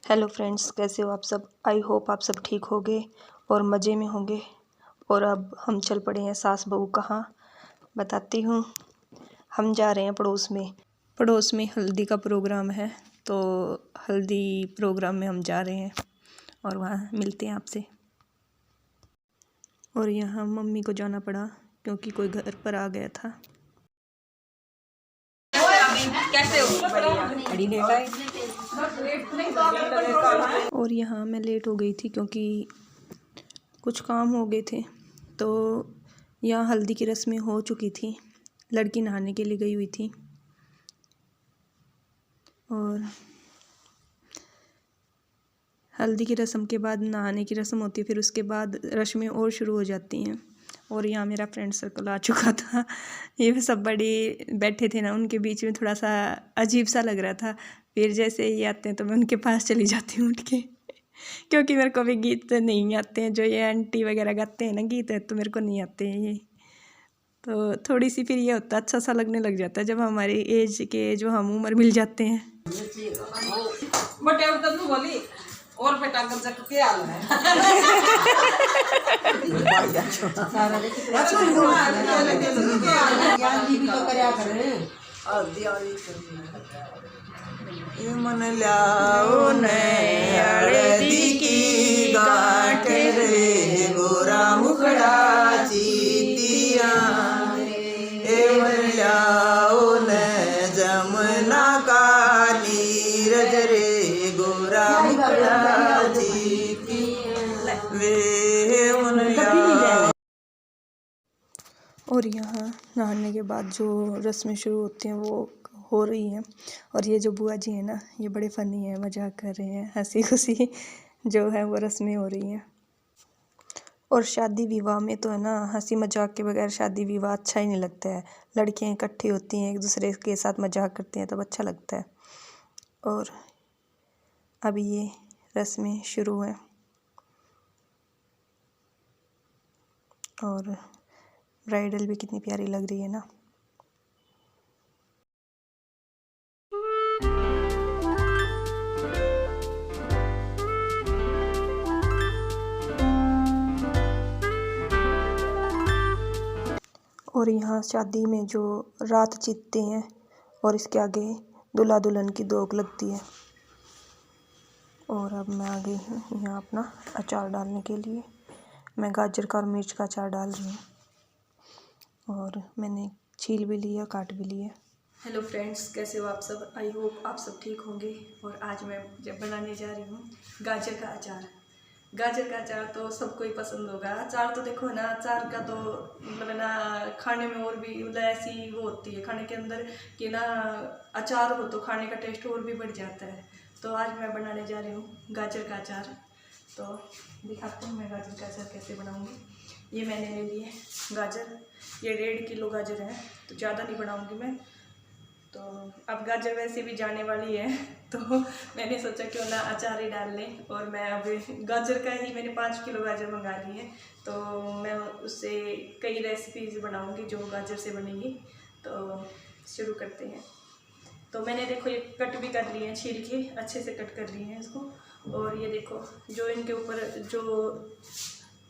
Hello friends, कैसे हो आप सब। आई होप आप सब ठीक होंगे और मज़े में होंगे। और अब हम चल पड़े हैं सास बहू कहाँ, बताती हूँ। हम जा रहे हैं पड़ोस में हल्दी का प्रोग्राम है, तो हल्दी प्रोग्राम में हम जा रहे हैं और वहाँ मिलते हैं आपसे। और यहाँ मम्मी को जाना पड़ा क्योंकि कोई घर पर आ गया था। कैसे हो? और यहाँ मैं लेट हो गई थी क्योंकि कुछ काम हो गए थे। तो यहाँ हल्दी की रस्में हो चुकी थी, लड़की नहाने के लिए गई हुई थी और हल्दी की रस्म के बाद नहाने की रस्म होती है, फिर उसके बाद रस्में और शुरू हो जाती हैं। और यहाँ मेरा फ्रेंड सर्कल आ चुका था। ये सब बड़े बैठे थे ना, उनके बीच में थोड़ा सा अजीब सा लग रहा था। फिर जैसे ये आते हैं तो मैं उनके पास चली जाती हूँ उठ के, क्योंकि मेरे को भी गीत नहीं आते हैं। जो ये आंटी वगैरह गाते हैं ना गीत है, तो मेरे को नहीं आते हैं ये। तो थोड़ी सी फिर ये होता अच्छा सा लगने लग जाता है जब हमारी एज के जो हम उम्र मिल जाते हैं। और बेटा के हाल है। मन लाओ हल्दी की गांठ रे, गोरा मुखड़ा चीतिया। मन लाओ न जमुना का नीरज रे, गोरा मुखड़ा चीतिया वे मन लाओ। और यहाँ नहाने के बाद जो रस्में शुरू होती हैं वो हो रही हैं। और ये जो बुआ जी हैं ना, ये बड़े फ़नी हैं, मजाक कर रहे हैं, हंसी खुशी जो है वो रस्में हो रही हैं। और शादी विवाह में तो है ना, हंसी मजाक के बगैर शादी विवाह अच्छा ही नहीं लगता है। लड़कियां इकट्ठी होती हैं, एक दूसरे के साथ मजाक करती हैं, तब अच्छा लगता है। और अभी ये रस्में शुरू हैं और ब्राइडल भी कितनी प्यारी लग रही है ना। और यहाँ शादी में जो रात जीतते हैं और इसके आगे दूल्हा दुल्हन की दोग लगती है। और अब मैं आ गई हूँ यहाँ अपना अचार डालने के लिए। मैं गाजर का और मिर्च का अचार डाल रही हूँ और मैंने छील भी लिया, काट भी लिया। हेलो फ्रेंड्स, कैसे हो आप सब। आई होप आप सब ठीक होंगे। और आज मैं जब बनाने जा रही हूँ गाजर का अचार। गाजर का अचार तो सबको ही पसंद होगा। अचार तो देखो ना, अचार का तो मतलब ना खाने में और भी मतलब ऐसी वो होती है खाने के अंदर कि ना अचार हो तो खाने का टेस्ट और भी बढ़ जाता है। तो आज मैं बनाने जा रही हूँ गाजर का अचार। तो दिखाती हूँ मैं गाजर का अचार कैसे बनाऊँगी। ये मैंने ले लिए गाजर, ये 1.5 किलो गाजर है, तो ज़्यादा नहीं बनाऊँगी मैं। तो अब गाजर वैसे भी जाने वाली है, तो मैंने सोचा क्यों ना अचार ही डाल लें। और मैं अब गाजर का ही मैंने 5 किलो गाजर मंगा ली है, तो मैं उससे कई रेसिपीज़ बनाऊंगी जो गाजर से बनेंगी। तो शुरू करते हैं। तो मैंने देखो ये कट भी कर लिए हैं, छील के अच्छे से कट कर लिए हैं इसको। और ये देखो जो इनके ऊपर जो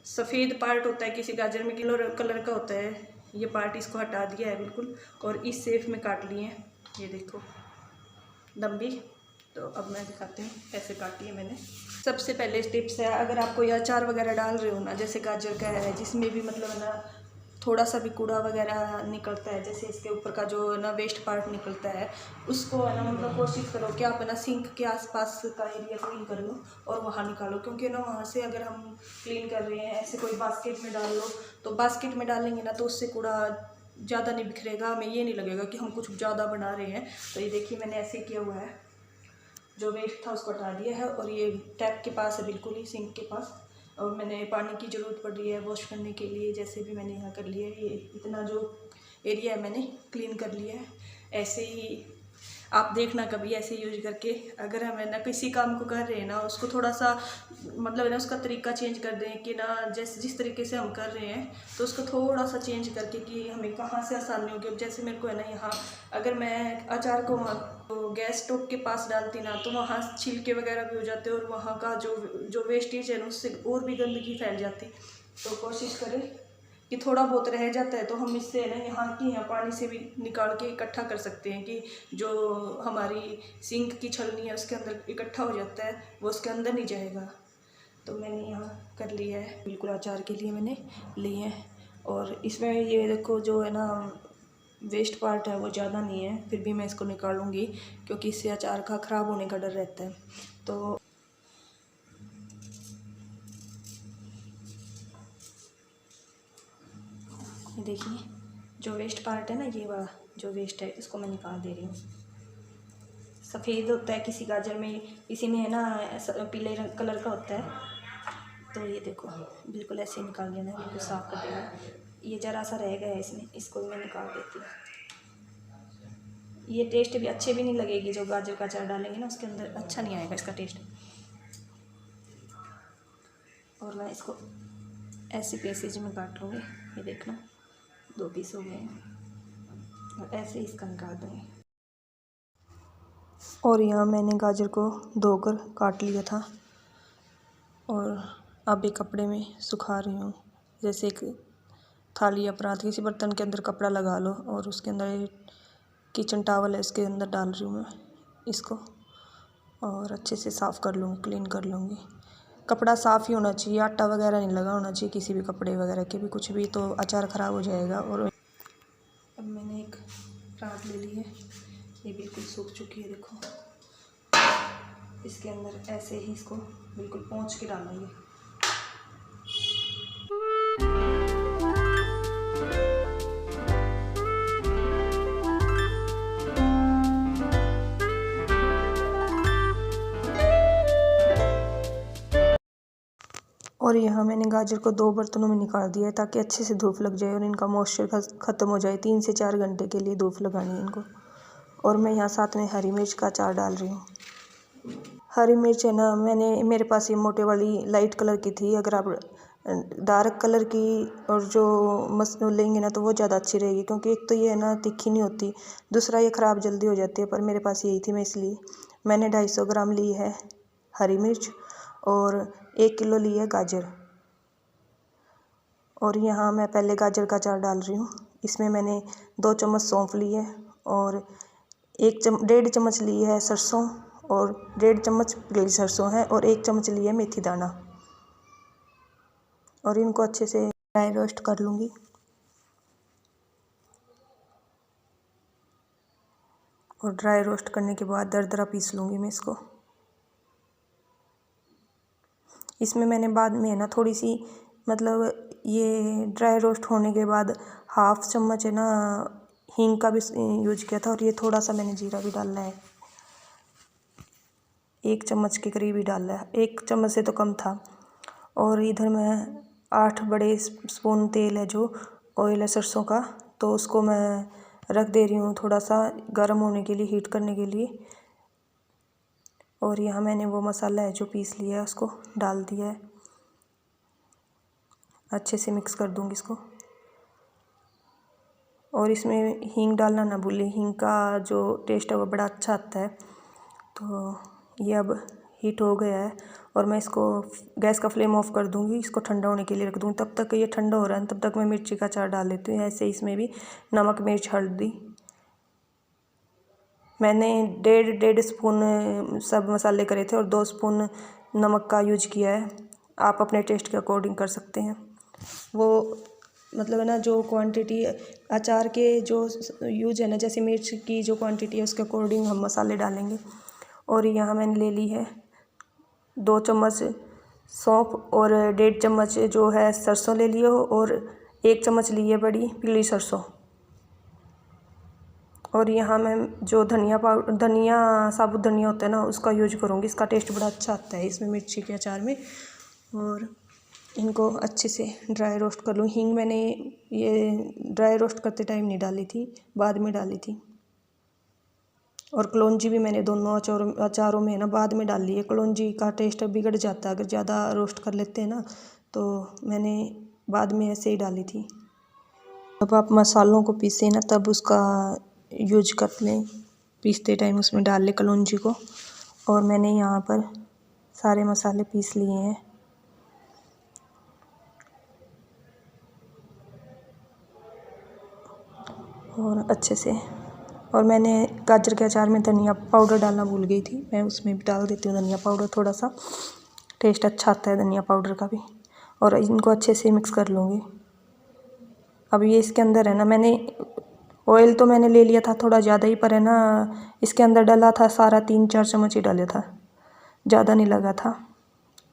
सफ़ेद पार्ट होता है किसी गाजर में, कलर का होता है, ये पार्ट इसको हटा दिया है बिल्कुल। और इस शेप में काट लिए हैं, ये देखो लंबी। तो अब मैं दिखाती हूँ कैसे काटी है मैंने। सबसे पहले टिप्स है, अगर आप कोई अचार वगैरह डाल रहे हो ना, जैसे गाजर का है जिसमें भी मतलब ना थोड़ा सा भी कूड़ा वगैरह निकलता है, जैसे इसके ऊपर का जो ना वेस्ट पार्ट निकलता है, उसको है ना मतलब कोशिश करो कि आप है ना सिंक के आसपास का एरिया क्लीन कर लो और वहाँ निकालो। क्योंकि ना वहाँ से अगर हम क्लीन कर रहे हैं, ऐसे कोई बास्केट में डाल लो, तो बास्केट में डालेंगे ना तो उससे कूड़ा ज़्यादा नहीं बिखरेगा, हमें ये नहीं लगेगा कि हम कुछ ज़्यादा बना रहे हैं। तो ये देखिए मैंने ऐसे किया हुआ है, जो वेस्ट था उसको हटा दिया है। और ये टैप के पास है, बिल्कुल ही सिंक के पास। और मैंने पानी की ज़रूरत पड़ रही है वॉश करने के लिए, जैसे भी मैंने यहाँ कर लिया है। ये इतना जो एरिया है मैंने क्लीन कर लिया है। ऐसे ही आप देखना कभी ऐसे यूज करके, अगर हम है ना किसी काम को कर रहे हैं ना, उसको थोड़ा सा मतलब है ना उसका तरीका चेंज कर दें कि ना जैसे जिस तरीके से हम कर रहे हैं, तो उसको थोड़ा सा चेंज करके कि हमें कहाँ से आसानी होगी। अब जैसे मेरे को है ना यहाँ, अगर मैं अचार को तो गैस स्टोव के पास डालती ना तो वहाँ छिलके वगैरह भी हो जाते और वहाँ का जो वेस्टेज है ना उससे और भी गंदगी फैल जाती। तो कोशिश करें कि थोड़ा बहुत रह जाता है तो हम इससे ना यहाँ पानी से भी निकाल के इकट्ठा कर सकते हैं कि जो हमारी सिंक की छलनी है उसके अंदर इकट्ठा हो जाता है वो उसके अंदर नहीं जाएगा। तो मैंने यहाँ कर लिया है, बिल्कुल अचार के लिए मैंने लिए हैं। और इसमें ये देखो जो है ना वेस्ट पार्ट है वो ज़्यादा नहीं है, फिर भी मैं इसको निकालूंगी क्योंकि इससे अचार का ख़राब होने का डर रहता है। तो ये देखिए जो वेस्ट पार्ट है ना, ये वाला जो वेस्ट है इसको मैं निकाल दे रही हूँ। सफ़ेद होता है किसी गाजर में, इसी में है ना पीले रंग कलर का होता है। तो ये देखो बिल्कुल ऐसे निकाल देना, बिल्कुल साफ़ कर देना। ये ज़रा सा रह गया है इसमें, इसको भी मैं निकाल देती हूँ। ये टेस्ट भी अच्छे भी नहीं लगेगी, जो गाजर का अचार डालेंगे ना उसके अंदर अच्छा नहीं आएगा इसका टेस्ट। और मैं इसको ऐसे पीसेज में काट लूँगी, ये देखना 2 पीस हो गए हैं और ऐसे ही इसका निकाल दूँगी। और यहाँ मैंने गाजर को धोकर काट लिया था और अब एक कपड़े में सुखा रही हूँ। जैसे एक थाली या परात किसी बर्तन के अंदर कपड़ा लगा लो और उसके अंदर किचन टॉवल है इसके अंदर डाल रही हूँ मैं इसको और अच्छे से साफ़ कर लूँगी, क्लीन कर लूँगी। कपड़ा साफ़ ही होना चाहिए, आटा वगैरह नहीं लगा होना चाहिए किसी भी कपड़े वगैरह के भी, कुछ भी तो अचार ख़राब हो जाएगा। और अब मैंने एक परात ले ली है, ये बिल्कुल सूख चुकी है देखो। इसके अंदर ऐसे ही इसको बिल्कुल पोंछ के डालेंगे। और यहाँ मैंने गाजर को 2 बर्तनों में निकाल दिया है ताकि अच्छे से धूप लग जाए और इनका मॉइस्चर ख़त्म हो जाए। 3 से 4 घंटे के लिए धूप लगानी है इनको। और मैं यहाँ साथ में हरी मिर्च का अचार डाल रही हूँ। हरी मिर्च है ना, मेरे पास ये मोटे वाली लाइट कलर की थी। अगर आप डार्क कलर की और जो लेंगे ना तो वो ज़्यादा अच्छी रहेगी, क्योंकि एक तो ये है ना तीखी नहीं होती, दूसरा ये ख़राब जल्दी हो जाती है। पर मेरे पास यही थी, मैं इसलिए मैंने 250 ग्राम ली है हरी मिर्च और 1 किलो ली है गाजर। और यहाँ मैं पहले गाजर का अचार डाल रही हूँ। इसमें मैंने 2 चम्मच सौंफ ली है और 1.5 चम्मच ली है सरसों और 1.5 चम्मच पीली सरसों है और 1 चम्मच ली है मेथी दाना। और इनको अच्छे से ड्राई रोस्ट कर लूँगी। और ड्राई रोस्ट करने के बाद दरदरा पीस लूँगी मैं इसको। इसमें मैंने बाद में है ना थोड़ी सी, मतलब ये ड्राई रोस्ट होने के बाद 1/2 चम्मच है ना हींग का भी यूज किया था। और ये थोड़ा सा मैंने जीरा भी डाला है, 1 चम्मच के करीब ही डाला है, 1 चम्मच से तो कम था। और इधर मैं 8 बड़े स्पून तेल है जो ऑयल है सरसों का, तो उसको मैं रख दे रही हूँ थोड़ा सा गर्म होने के लिए, हीट करने के लिए। और यहाँ मैंने वो मसाला है जो पीस लिया है उसको डाल दिया है, अच्छे से मिक्स कर दूँगी इसको। और इसमें हींग डालना ना भूलें, हींग का जो टेस्ट है वो बड़ा अच्छा आता है। तो ये अब हीट हो गया है और मैं इसको गैस का फ्लेम ऑफ कर दूँगी, इसको ठंडा होने के लिए रख दूँगी। तब तक ये ठंडा हो रहा है तब तक मैं मिर्ची का अचार डाल लेती हूँ। ऐसे इसमें भी नमक मिर्च हल्दी मैंने 1.5 स्पून सब मसाले करे थे और 2 स्पून नमक का यूज किया है। आप अपने टेस्ट के अकॉर्डिंग कर सकते हैं। वो मतलब है ना जो क्वांटिटी अचार के जो यूज है ना, जैसे मिर्च की जो क्वांटिटी है उसके अकॉर्डिंग हम मसाले डालेंगे। और यहाँ मैंने ले ली है 2 चम्मच सौंफ और 1.5 चम्मच जो है सरसों ले लियो और 1 चम्मच ली है बड़ी पीली सरसों। और यहाँ मैं जो धनिया साबुत धनिया होता है ना उसका यूज करूँगी, इसका टेस्ट बड़ा अच्छा आता है इसमें मिर्ची के अचार में। और इनको अच्छे से ड्राई रोस्ट कर लूँ। हींग मैंने ये ड्राई रोस्ट करते टाइम नहीं डाली थी, बाद में डाली थी। और कलौंजी भी मैंने दोनों अचारों में है ना बाद में डाली है। कलौंजी का टेस्ट बिगड़ जाता है अगर ज़्यादा रोस्ट कर लेते हैं ना, तो मैंने बाद में ऐसे ही डाली थी। जब आप मसालों को पीसें ना तब उसका यूज कर लें, पीसते टाइम उसमें डाल ले कलौंजी को। और मैंने यहाँ पर सारे मसाले पीस लिए हैं और अच्छे से। और मैंने गाजर के अचार में धनिया पाउडर डालना भूल गई थी, मैं उसमें भी डाल देती हूँ धनिया पाउडर, थोड़ा सा टेस्ट अच्छा आता है धनिया पाउडर का भी। और इनको अच्छे से मिक्स कर लूँगी। अब ये इसके अंदर है ना, मैंने ऑयल तो मैंने ले लिया था थोड़ा ज़्यादा ही, पर है ना इसके अंदर डाला था सारा 3-4 चम्मच ही डाले था, ज़्यादा नहीं लगा था।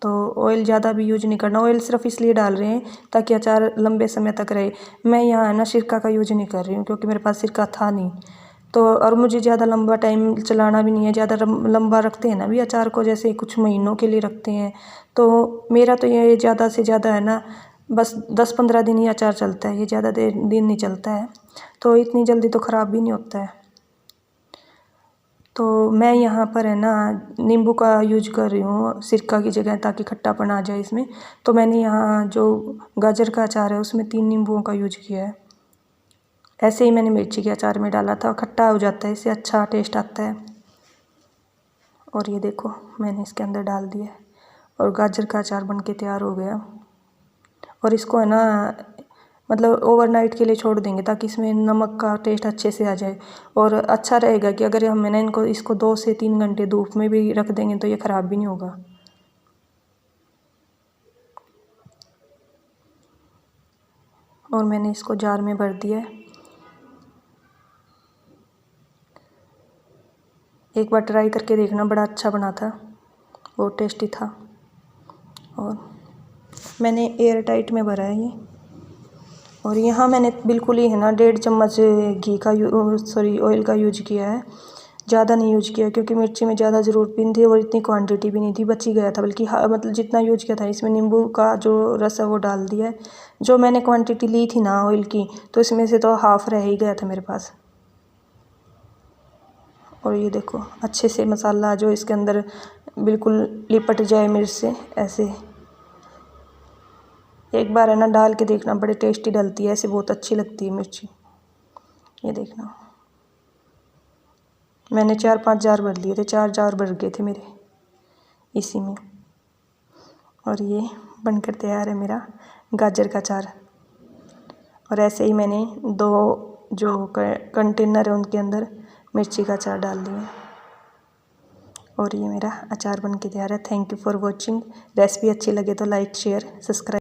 तो ऑयल ज़्यादा भी यूज नहीं करना, ऑयल सिर्फ इसलिए डाल रहे हैं ताकि अचार लंबे समय तक रहे। मैं यहाँ है ना सिरका का यूज नहीं कर रही हूँ क्योंकि मेरे पास सिरका था नहीं तो, और मुझे ज़्यादा लंबा टाइम चलाना भी नहीं है। ज़्यादा लंबा रखते हैं ना भी अचार को, जैसे कुछ महीनों के लिए रखते हैं, तो मेरा तो ये ज़्यादा से ज़्यादा है ना बस 10-15 दिन ही अचार चलता है, ये ज़्यादा दिन नहीं चलता है, तो इतनी जल्दी तो ख़राब भी नहीं होता है। तो मैं यहाँ पर है ना नींबू का यूज कर रही हूँ सिरका की जगह, ताकि खट्टापन आ जाए इसमें। तो मैंने यहाँ जो गाजर का अचार है उसमें 3 नींबुओं का यूज किया है। ऐसे ही मैंने मिर्ची के अचार में डाला था, खट्टा हो जाता है, इससे अच्छा टेस्ट आता है। और ये देखो मैंने इसके अंदर डाल दिया और गाजर का अचार बन के तैयार हो गया। और इसको है ना मतलब ओवरनाइट के लिए छोड़ देंगे ताकि इसमें नमक का टेस्ट अच्छे से आ जाए। और अच्छा रहेगा कि अगर हम ना इसको 2 से 3 घंटे धूप में भी रख देंगे तो ये ख़राब भी नहीं होगा। और मैंने इसको जार में भर दिया है। एक बार ट्राई करके देखना, बड़ा अच्छा बना था, बहुत टेस्टी था। और मैंने एयर टाइट में भरा है ये। और यहाँ मैंने बिल्कुल ही है ना 1.5 चम्मच घी का ऑयल का यूज किया है, ज़्यादा नहीं यूज किया क्योंकि मिर्ची में ज़्यादा ज़रूरत भी नहीं थी और इतनी क्वांटिटी भी नहीं थी, बच ही गया था। बल्कि मतलब जितना यूज किया था इसमें नींबू का जो रस है वो डाल दिया है। जो मैंने क्वांटिटी ली थी ना ऑयल की, तो इसमें से तो हाफ़ रह ही गया था मेरे पास। और ये देखो अच्छे से मसाला जो इसके अंदर बिल्कुल लिपट जाए मिर्च से, ऐसे एक बार है ना डाल के देखना, बड़े टेस्टी डलती है, ऐसे बहुत अच्छी लगती है मिर्ची। ये देखना मैंने 4-5 जार भर लिए थे, 4 जार भर गए थे मेरे इसी में। और ये बनकर तैयार है मेरा गाजर का अचार। और ऐसे ही मैंने 2 जो कंटेनर है उनके अंदर मिर्ची का अचार डाल दिया। और ये मेरा अचार बन के तैयार है। Thank you for watching. Recipe अच्छी लगे तो लाइक शेयर सब्सक्राइब।